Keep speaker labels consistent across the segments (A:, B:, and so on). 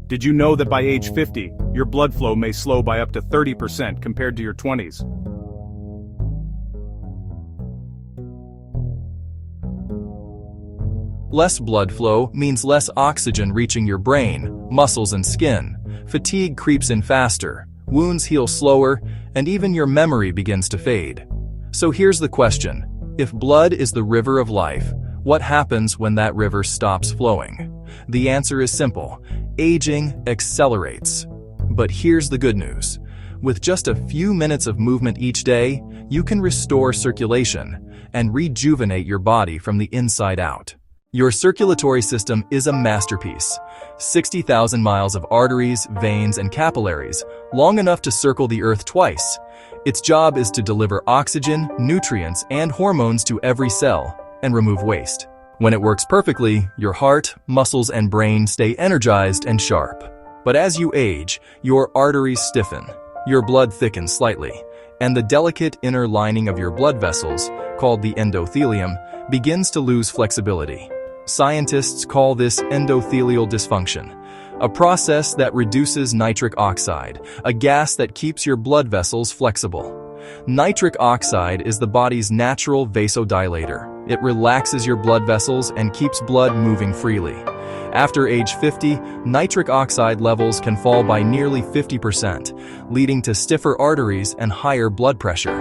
A: Did you know that by age 50, your blood flow may slow by up to 30% compared to your 20s?
B: Less blood flow means less oxygen reaching your brain, muscles, and skin. Fatigue creeps in faster, wounds heal slower, and even your memory begins to fade. So here's the question. If blood is the river of life, what happens when that river stops flowing? The answer is simple. Aging accelerates. But here's the good news. With just a few minutes of movement each day, you can restore circulation and rejuvenate your body from the inside out. Your circulatory system is a masterpiece. 60,000 miles of arteries, veins, and capillaries, long enough to circle the earth twice. Its job is to deliver oxygen, nutrients, and hormones to every cell and remove waste. When it works perfectly, your heart, muscles, and brain stay energized and sharp. But as you age, your arteries stiffen, your blood thickens slightly, and the delicate inner lining of your blood vessels, called the endothelium, begins to lose flexibility. Scientists call this endothelial dysfunction, a process that reduces nitric oxide, a gas that keeps your blood vessels flexible. Nitric oxide is the body's natural vasodilator. It relaxes your blood vessels and keeps blood moving freely. After age 50, nitric oxide levels can fall by nearly 50%, leading to stiffer arteries and higher blood pressure.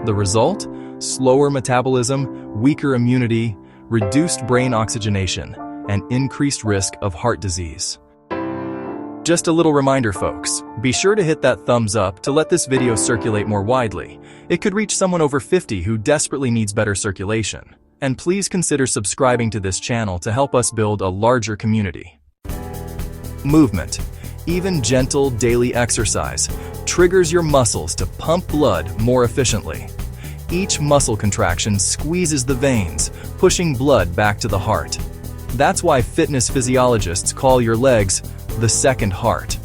B: The result? Slower metabolism, weaker immunity, reduced brain oxygenation, and increased risk of heart disease. Just a little reminder, folks, be sure to hit that thumbs up to let this video circulate more widely. It could reach someone over 50 who desperately needs better circulation. And please consider subscribing to this channel to help us build a larger community. Movement, even gentle daily exercise, triggers your muscles to pump blood more efficiently. Each muscle contraction squeezes the veins, pushing blood back to the heart. That's why fitness physiologists call your legs the second heart.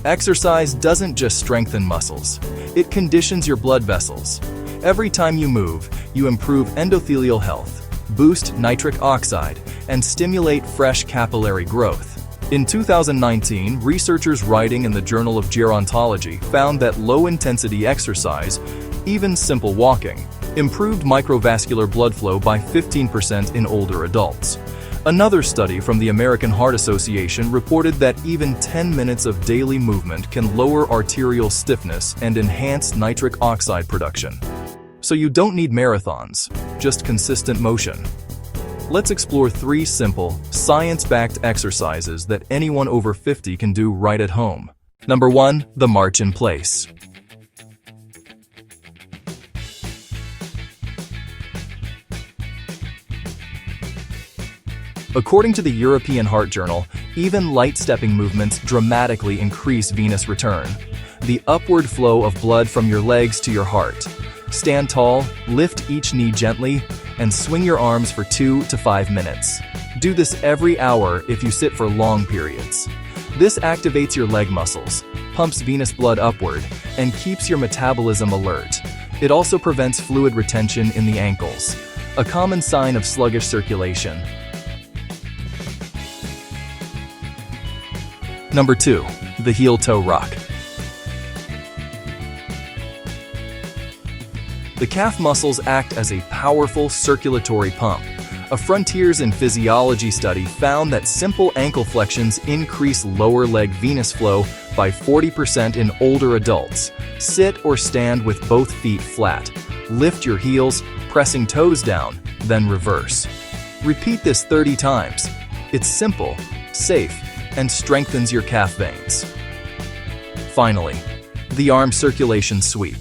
B: Exercise doesn't just strengthen muscles, it conditions your blood vessels. Every time you move, you improve endothelial health, boost nitric oxide, and stimulate fresh capillary growth. In 2019, researchers writing in the Journal of Gerontology found that low-intensity exercise, even simple walking, improved microvascular blood flow by 15% in older adults. Another study from the American Heart Association reported that even 10 minutes of daily movement can lower arterial stiffness and enhance nitric oxide production. So you don't need marathons, just consistent motion. Let's explore 3 simple, science-backed exercises that anyone over 50 can do right at home. Number 1, the march in place. According to the European Heart Journal, even light stepping movements dramatically increase venous return, the upward flow of blood from your legs to your heart. Stand tall, lift each knee gently, and swing your arms for 2 to 5 minutes. Do this every hour if you sit for long periods. This activates your leg muscles, pumps venous blood upward, and keeps your metabolism alert. It also prevents fluid retention in the ankles, a common sign of sluggish circulation. Number 2, the heel-toe rock. The calf muscles act as a powerful circulatory pump. A Frontiers in Physiology study found that simple ankle flexions increase lower leg venous flow by 40% in older adults. Sit or stand with both feet flat. Lift your heels, pressing toes down, then reverse. Repeat this 30 times. It's simple, safe, and strengthens your calf veins. Finally, the arm circulation sweep.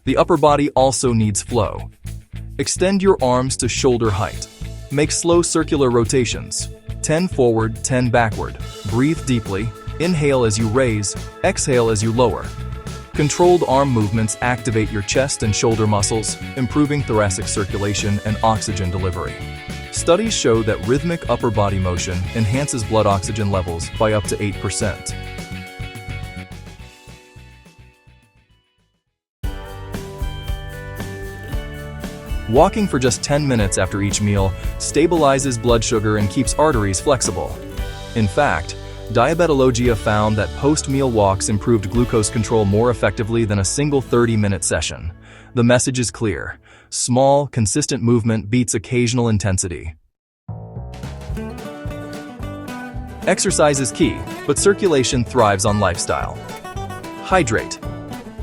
B: The upper body also needs flow. Extend your arms to shoulder height. Make slow circular rotations. 10 forward, 10 backward. Breathe deeply. Inhale as you raise, exhale as you lower. Controlled arm movements activate your chest and shoulder muscles, improving thoracic circulation and oxygen delivery. Studies show that rhythmic upper body motion enhances blood oxygen levels by up to 8%. Walking for just 10 minutes after each meal stabilizes blood sugar and keeps arteries flexible. In fact, Diabetologia found that post-meal walks improved glucose control more effectively than a single 30-minute session. The message is clear. Small, consistent movement beats occasional intensity. Exercise is key, but circulation thrives on lifestyle. Hydrate.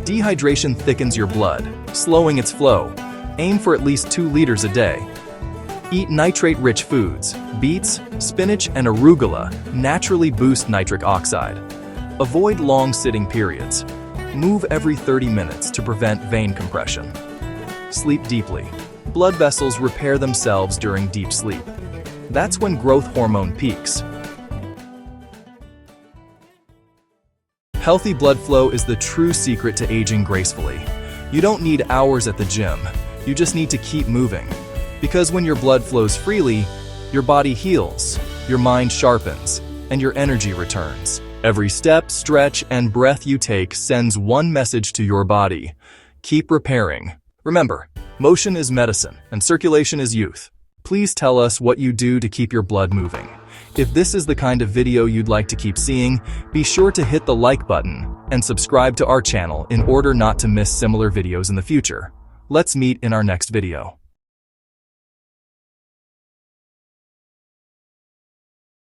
B: Dehydration thickens your blood, slowing its flow. Aim for at least 2 liters a day. Eat nitrate-rich foods. Beets, spinach, and arugula naturally boost nitric oxide. Avoid long sitting periods. Move every 30 minutes to prevent vein compression. Sleep deeply. Blood vessels repair themselves during deep sleep. That's when growth hormone peaks. Healthy blood flow is the true secret to aging gracefully. You don't need hours at the gym. You just need to keep moving. Because when your blood flows freely, your body heals, your mind sharpens, and your energy returns. Every step, stretch, and breath you take sends one message to your body. Keep repairing. Remember, motion is medicine, and circulation is youth. Please tell us what you do to keep your blood moving. If this is the kind of video you'd like to keep seeing, be sure to hit the like button and subscribe to our channel in order not to miss similar videos in the future. Let's meet in our next video.